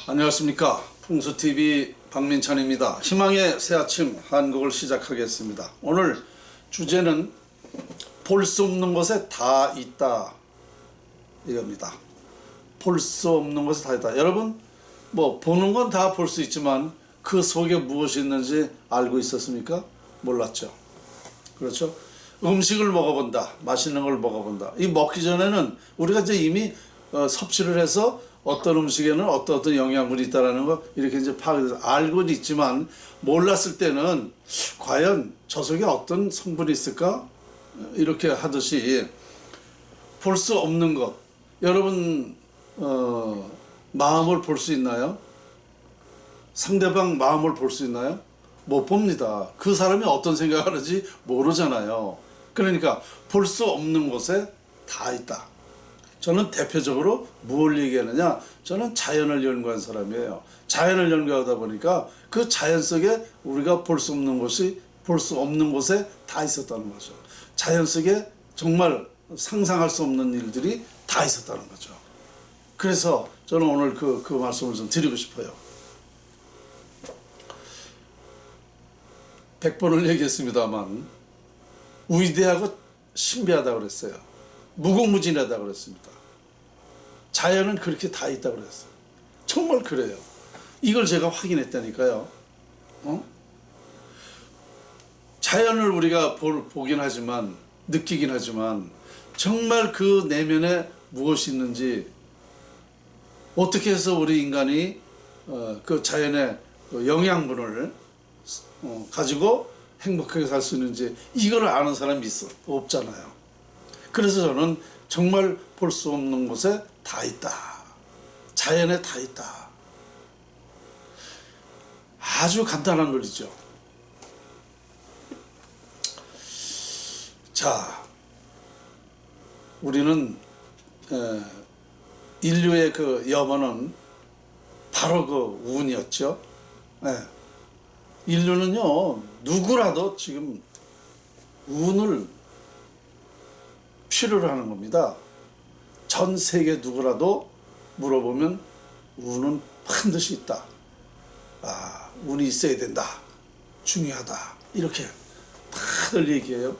안녕하십니까. 풍수TV 박민찬입니다. 희망의 새아침 한국을 시작하겠습니다. 오늘 주제는 볼 수 없는 곳에 다 있다 이겁니다. 볼 수 없는 곳에 다 있다. 여러분 뭐 보는 건 다 볼 수 있지만 그 속에 무엇이 있는지 알고 있었습니까? 몰랐죠. 그렇죠? 음식을 먹어본다. 맛있는 걸 먹어본다. 이 먹기 전에는 우리가 이제 이미 섭취를 해서 어떤 음식에는 어떤 영양분이 있다라는 거 이렇게 이제 파악해서 알고는 있지만 몰랐을 때는 과연 저 속에 어떤 성분이 있을까? 이렇게 하듯이 볼 수 없는 것. 여러분 마음을 볼 수 있나요? 상대방 마음을 볼 수 있나요? 못 봅니다. 그 사람이 어떤 생각을 하는지 모르잖아요. 그러니까 볼 수 없는 곳에 다 있다. 저는 대표적으로 뭘 얘기하느냐? 저는 자연을 연구한 사람이에요. 자연을 연구하다 보니까 그 자연 속에 우리가 볼 수 없는 곳이 볼 수 없는 곳에 다 있었다는 거죠. 자연 속에 정말 상상할 수 없는 일들이 다 있었다는 거죠. 그래서 저는 오늘 그 말씀을 좀 드리고 싶어요. 100번을 얘기했습니다만 위대하고 신비하다고 그랬어요. 무궁무진하다고 그랬습니다. 자연은 그렇게 다 있다고 그랬어요. 정말 그래요. 이걸 제가 확인했다니까요. 자연을 우리가 보긴 하지만 느끼긴 하지만 정말 그 내면에 무엇이 있는지 어떻게 해서 우리 인간이 그 자연의 영양분을 가지고 행복하게 살 수 있는지 이걸 아는 사람이 없잖아요. 그래서 저는 정말 볼 수 없는 곳에 다 있다. 자연에 다 있다. 아주 간단한 논리죠. 자, 우리는 인류의 그 염원은 바로 그 운이었죠. 인류는요 누구라도 지금 운을 필요로 하는 겁니다. 전 세계 누구라도 물어보면 운은 반드시 있다. 운이 있어야 된다. 중요하다. 이렇게 다들 얘기해요.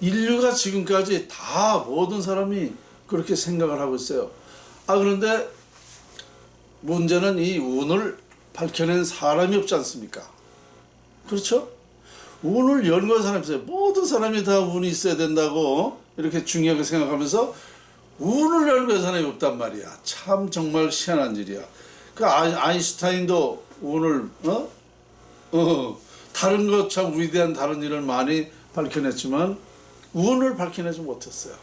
인류가 지금까지 다 모든 사람이 그렇게 생각을 하고 있어요. 그런데 문제는 이 운을 밝혀낸 사람이 없지 않습니까? 그렇죠? 운을 연구한 사람이 있어요. 모든 사람이 다 운이 있어야 된다고 이렇게 중요하게 생각하면서 운을 연구한 사람이 없단 말이야. 참 정말 희한한 일이야. 그 아인슈타인도 운을 다른 것 참 위대한 다른 일을 많이 밝혀냈지만 운을 밝혀내지 못했어요.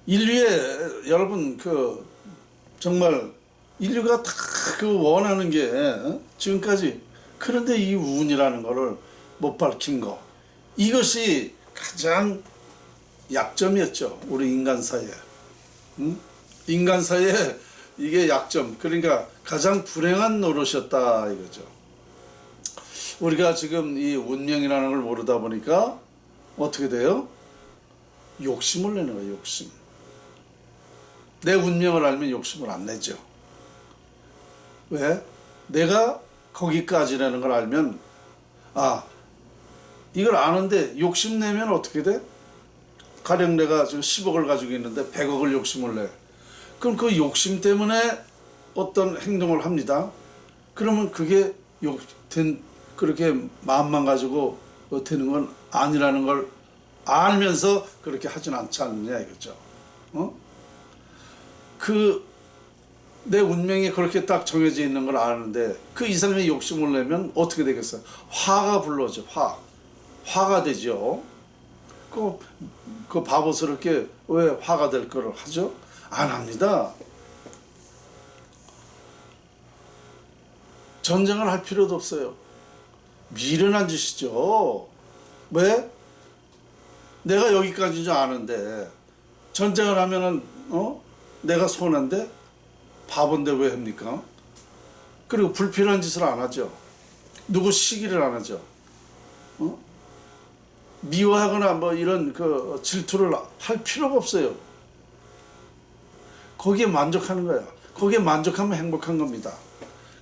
인류의 여러분 그 정말 인류가 다 그 원하는 게 지금까지 그런데 이 운이라는 거를 못 밝힌 거 이것이 가장 약점이었죠. 우리 인간 사이에. 인간 사이에 이게 약점 그러니까 가장 불행한 노릇이었다 이거죠. 우리가 지금 이 운명이라는 걸 모르다 보니까 어떻게 돼요? 욕심을 내는 거예요. 욕심. 내 운명을 알면 욕심을 안 내죠. 왜? 내가 거기까지라는 걸 알면 이걸 아는데 욕심내면 어떻게 돼? 가령 내가 지금 10억을 가지고 있는데 100억을 욕심을 내. 그럼 그 욕심 때문에 어떤 행동을 합니다. 그러면 그게 그렇게 마음만 가지고 되는 건 아니라는 걸 알면서 그렇게 하진 않지 않느냐 이거죠. 내 운명이 그렇게 딱 정해져 있는 걸 아는데 그 이상의 욕심을 내면 어떻게 되겠어요? 화가 불러오죠. 화가 되죠. 그 바보스럽게 왜 화가 될 거를 하죠? 안 합니다. 전쟁을 할 필요도 없어요. 미련한 짓이죠. 왜? 내가 여기까지인 줄 아는데 전쟁을 하면은 내가 손해인데 바본데 왜 합니까? 그리고 불필요한 짓을 안 하죠. 누구 시기를 안 하죠. 미워하거나 뭐 이런 그 질투를 할 필요가 없어요. 거기에 만족하는 거예요. 거기에 만족하면 행복한 겁니다.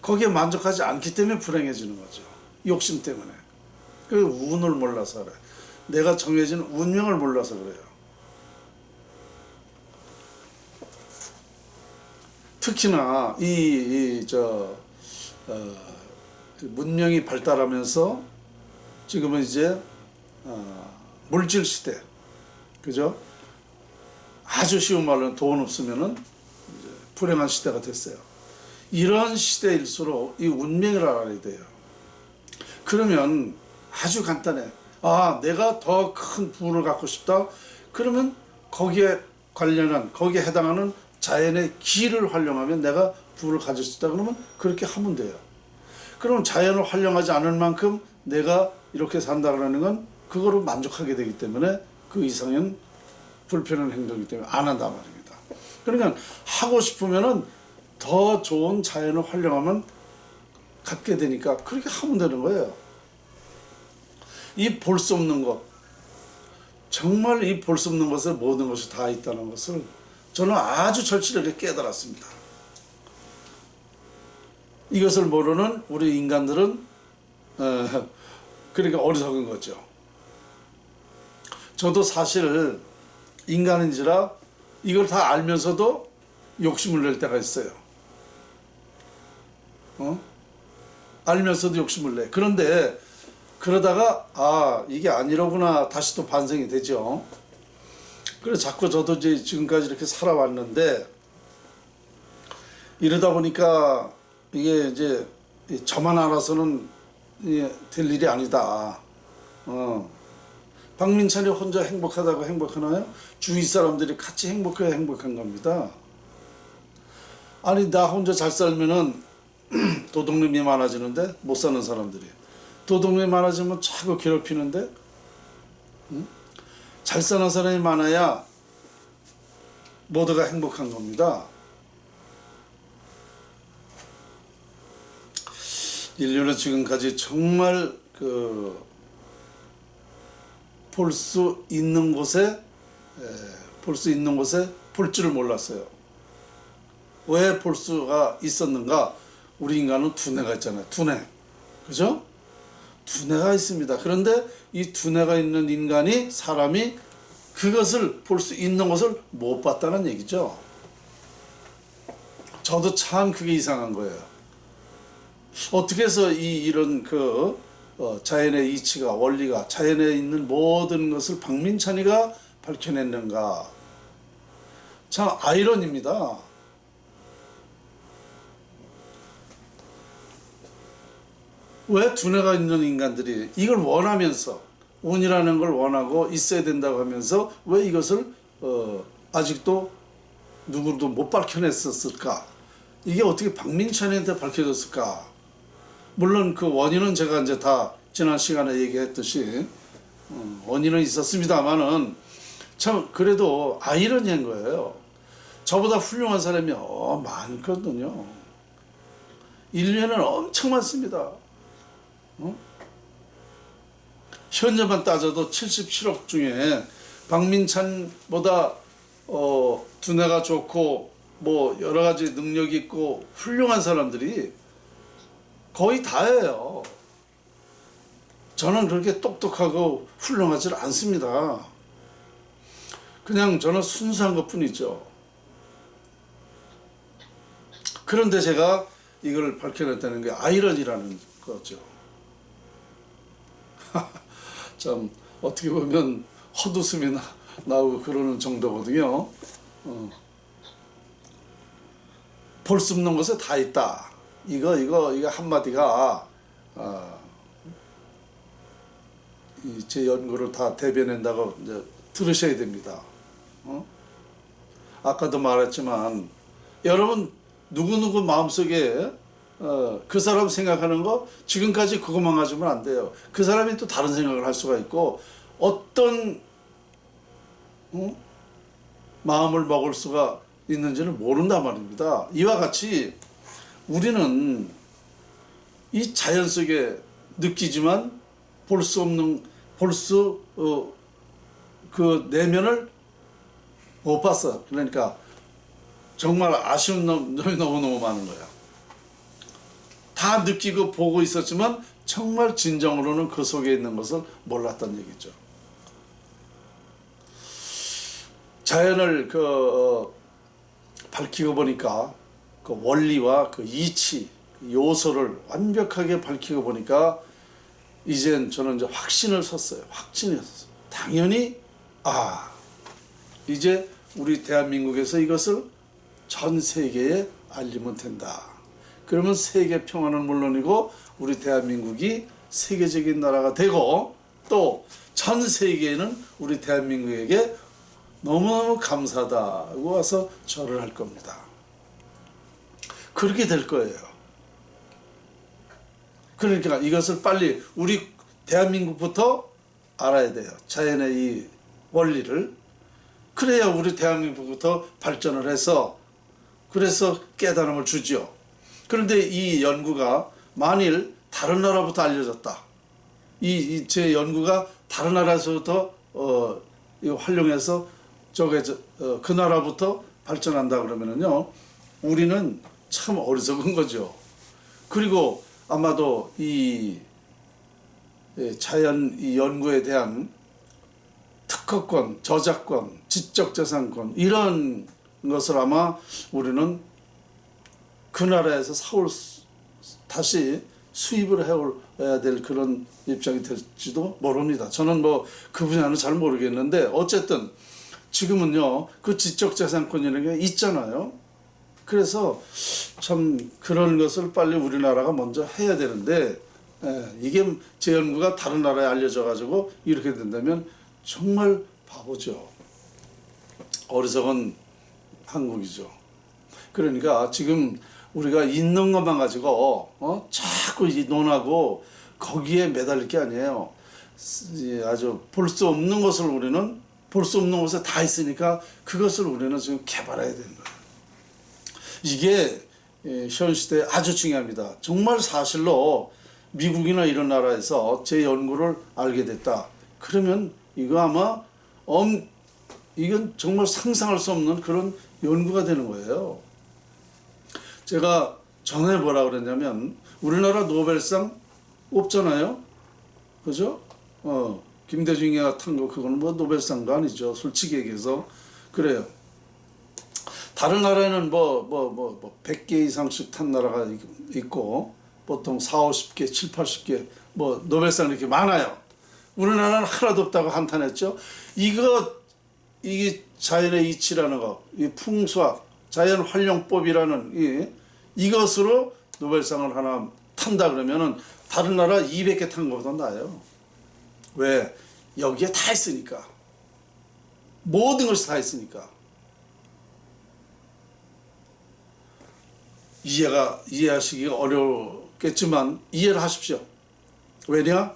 거기에 만족하지 않기 때문에 불행해지는 거죠. 욕심 때문에. 그 운을 몰라서 그래. 내가 정해진 운명을 몰라서 그래요. 특히나 문명이 발달하면서 지금은 이제 물질 시대, 그죠? 아주 쉬운 말로는 돈 없으면은 이제 불행한 시대가 됐어요. 이런 시대일수록 이 운명을 알아야 돼요. 그러면 아주 간단해. 아, 내가 더 큰 부를 갖고 싶다. 그러면 거기에 관련한, 거기에 해당하는 자연의 기를 활용하면 내가 부를 가질 수 있다. 그러면 그렇게 하면 돼요. 그럼 자연을 활용하지 않을 만큼 내가 이렇게 산다 그러는 건 그거로 만족하게 되기 때문에 그 이상은 불편한 행동이기 때문에 안 한단 말입니다. 그러니까 하고 싶으면은 더 좋은 자연을 활용하면 갖게 되니까 그렇게 하면 되는 거예요. 이 볼 수 없는 것, 정말 이 볼 수 없는 것에 모든 것이 다 있다는 것을 저는 아주 절실하게 깨달았습니다. 이것을 모르는 우리 인간들은 그러니까 어리석은 거죠. 저도 사실 인간인지라 이걸 다 알면서도 욕심을 낼 때가 있어요. 알면서도 욕심을 내. 그런데 그러다가 아, 이게 아니로구나 다시 또 반성이 되죠. 그래서 자꾸 저도 이제 지금까지 이렇게 살아왔는데 이러다 보니까 이게 이제 저만 알아서는 될 일이 아니다. 박민찬이 혼자 행복하다고 행복하나요? 주위 사람들이 같이 행복해야 행복한 겁니다. 아니, 나 혼자 잘 살면은 도둑놈이 많아지는데, 못 사는 사람들이. 도둑놈이 많아지면 자꾸 괴롭히는데, 잘 사는 사람이 많아야 모두가 행복한 겁니다. 인류는 지금까지 정말 볼 수 있는 곳에 볼 줄을 몰랐어요. 왜 볼 수가 있었는가? 우리 인간은 두뇌가 있잖아요. 두뇌. 그죠? 두뇌가 있습니다. 그런데 이 두뇌가 있는 인간이, 사람이 그것을 볼 수 있는 것을 못 봤다는 얘기죠. 저도 참 그게 이상한 거예요. 어떻게 해서 이런 자연의 이치가, 원리가, 자연에 있는 모든 것을 박민찬이가 밝혀냈는가? 참 아이러니입니다. 왜 두뇌가 있는 인간들이 이걸 원하면서, 운이라는 걸 원하고 있어야 된다고 하면서 왜 이것을 아직도 누구도 못 밝혀냈었을까? 이게 어떻게 박민찬이한테 밝혀졌을까? 물론 그 원인은 제가 이제 다 지난 시간에 얘기했듯이 원인은 있었습니다만은 참 그래도 아이러니한 거예요. 저보다 훌륭한 사람이 많거든요. 인류에는 엄청 많습니다. 현재만 따져도 77억 중에 박민찬보다 두뇌가 좋고 뭐 여러 가지 능력이 있고 훌륭한 사람들이 거의 다예요. 저는 그렇게 똑똑하고 훌륭하지 않습니다. 그냥 저는 순수한 것 뿐이죠. 그런데 제가 이걸 밝혀냈다는 게 아이러니라는 거죠. 참 어떻게 보면 헛웃음이 나오고 그러는 정도거든요. 볼 수 없는 것에 다 있다. 이거 한마디가 제 연구를 다 대변한다고 이제 들으셔야 됩니다. 아까도 말했지만 여러분 누구누구 마음속에 그 사람 생각하는 거 지금까지 그것만 가지면 안 돼요. 그 사람이 또 다른 생각을 할 수가 있고 어떤 마음을 먹을 수가 있는지는 모른단 말입니다. 이와 같이 우리는 이 자연 속에 느끼지만 볼 수 없는, 그 내면을 못 봤어. 그러니까 정말 아쉬운 점이 너무너무 많은 거야. 다 느끼고 보고 있었지만 정말 진정으로는 그 속에 있는 것을 몰랐던 얘기죠. 자연을 밝히고 보니까 그 원리와 그 이치, 요소를 완벽하게 밝히고 보니까 이젠 저는 이제 확신을 섰어요. 확신이 섰어요. 당연히 이제 우리 대한민국에서 이것을 전 세계에 알리면 된다. 그러면 세계 평화는 물론이고 우리 대한민국이 세계적인 나라가 되고 또 전 세계에는 우리 대한민국에게 너무너무 감사하다고 와서 절을 할 겁니다. 그렇게 될 거예요. 그러니까 이것을 빨리 우리 대한민국부터 알아야 돼요. 자연의 이 원리를. 그래야 우리 대한민국부터 발전을 해서 그래서 깨달음을 주죠. 그런데 이 연구가 만일 다른 나라부터 알려졌다. 제 연구가 다른 나라에서부터 활용해서 그 나라부터 발전한다 그러면은요, 우리는 참 어리석은 거죠. 그리고 아마도 이 자연 이 연구에 대한 특허권, 저작권, 지적재산권 이런 것을 아마 우리는 그 나라에서 다시 수입을 해야 될 그런 입장이 될지도 모릅니다. 저는 뭐 그 분야는 잘 모르겠는데 어쨌든 지금은요 그 지적재산권이라는 게 있잖아요. 그래서 참 그런 것을 빨리 우리나라가 먼저 해야 되는데 이게 제 연구가 다른 나라에 알려져 가지고 이렇게 된다면 정말 바보죠. 어리석은 한국이죠. 그러니까 지금 우리가 있는 것만 가지고 자꾸 논하고 거기에 매달릴 게 아니에요. 아주 볼 수 없는 것을 우리는 볼 수 없는 것에 다 있으니까 그것을 우리는 지금 개발해야 되는 거예요. 이게 현 시대에 아주 중요합니다. 정말 사실로 미국이나 이런 나라에서 제 연구를 알게 됐다. 그러면 이거 아마 이건 정말 상상할 수 없는 그런 연구가 되는 거예요. 제가 전에 뭐라 그랬냐면 우리나라 노벨상 없잖아요. 그죠? 김대중이가 탄 거 그거는 뭐 노벨상도 아니죠. 솔직히 얘기해서 그래요. 다른 나라에는 100개 이상씩 탄 나라가 있고 보통 4, 50개, 7, 80개 뭐 노벨상 이렇게 많아요. 우리나라는 하나도 없다고 한탄했죠. 이게 자연의 이치라는 거, 이 풍수학, 자연 활용법이라는 이것으로 노벨상을 하나 탄다 그러면은 다른 나라 200개 탄 것보다 나아요. 왜? 여기에 다 있으니까. 모든 것이 다 있으니까. 이해하시기가 어렵겠지만 이해를 하십시오. 왜냐?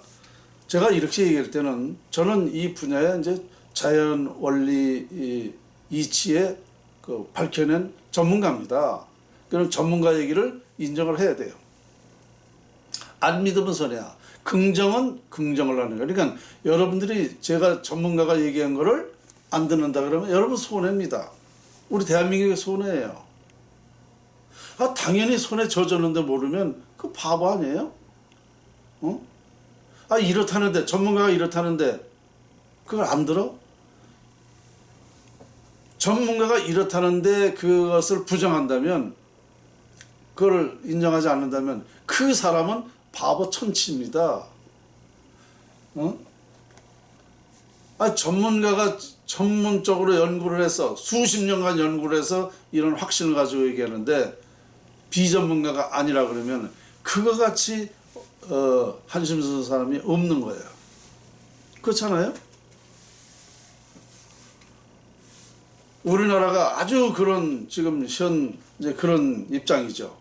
제가 이렇게 얘기할 때는 저는 이 분야에 이제 자연 원리 이치에 밝혀낸 전문가입니다. 그럼 전문가 얘기를 인정을 해야 돼요. 안 믿으면 손해야. 긍정은 긍정을 하는 거예요. 그러니까 여러분들이 제가 전문가가 얘기한 거를 안 듣는다 그러면 여러분 손해입니다. 우리 대한민국의 손해예요. 당연히 손에 젖었는데 모르면 그 바보 아니에요? 이렇다는데 전문가가 이렇다는데 그걸 안 들어? 전문가가 이렇다는데 그것을 부정한다면 그걸 인정하지 않는다면 그 사람은 바보 천치입니다. 전문가가 전문적으로 연구를 해서 수십 년간 연구를 해서 이런 확신을 가지고 얘기하는데 비전문가가 아니라 그러면 그거 같이 한심 쓰는 사람이 없는 거예요. 그렇잖아요? 우리나라가 아주 그런 지금 이제 그런 입장이죠.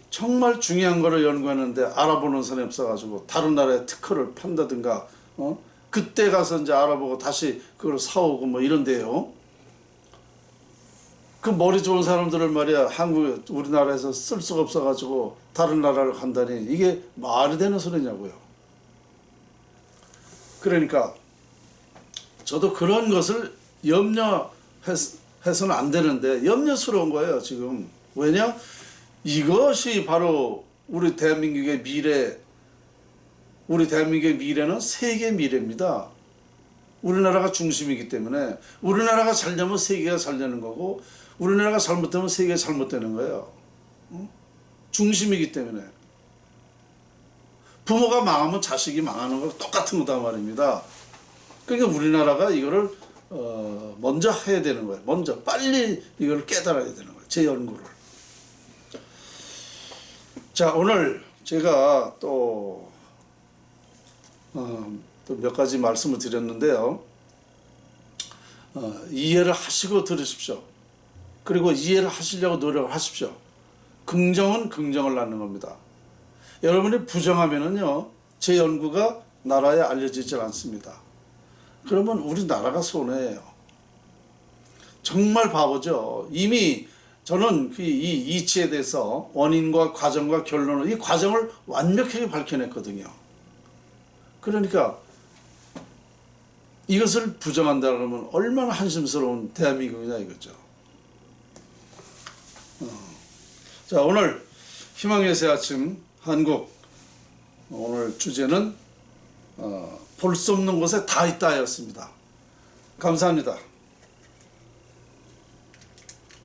정말 중요한 거를 연구하는데 알아보는 사람이 없어가지고 다른 나라에 특허를 판다든가 그때 가서 이제 알아보고 다시 그걸 사오고 뭐 이런데요. 그 머리 좋은 사람들을 말이야 우리나라에서 쓸 수가 없어가지고 다른 나라를 간다니 이게 말이 되는 소리냐고요. 그러니까 저도 그런 것을 염려해서 해서는 안 되는데 염려스러운 거예요 지금. 왜냐? 이것이 바로 우리 대한민국의 미래, 우리 대한민국의 미래는 세계 미래입니다. 우리나라가 중심이기 때문에 우리나라가 잘 되면 세계가 잘 되는 거고 우리나라가 잘못되면 세계가 잘못되는 거예요. 중심이기 때문에. 부모가 망하면 자식이 망하는 거 똑같은 거다 말입니다. 그러니까 우리나라가 이거를 먼저 해야 되는 거예요. 먼저 빨리 이걸 깨달아야 되는 거예요. 제 연구를. 자, 오늘 제가 또 몇 가지 말씀을 드렸는데요. 이해를 하시고 들으십시오. 그리고 이해를 하시려고 노력을 하십시오. 긍정은 긍정을 낳는 겁니다. 여러분이 부정하면은요, 제 연구가 나라에 알려지질 않습니다. 그러면 우리나라가 손해예요. 정말 바보죠. 이미 저는 이 이치에 대해서 원인과 과정과 결론을, 이 과정을 완벽하게 밝혀냈거든요. 그러니까 이것을 부정한다 그러면 얼마나 한심스러운 대한민국이냐 이거죠. 자, 오늘 희망의 새 아침 한국, 오늘 주제는 볼 수 없는 곳에 다 있다였습니다. 감사합니다.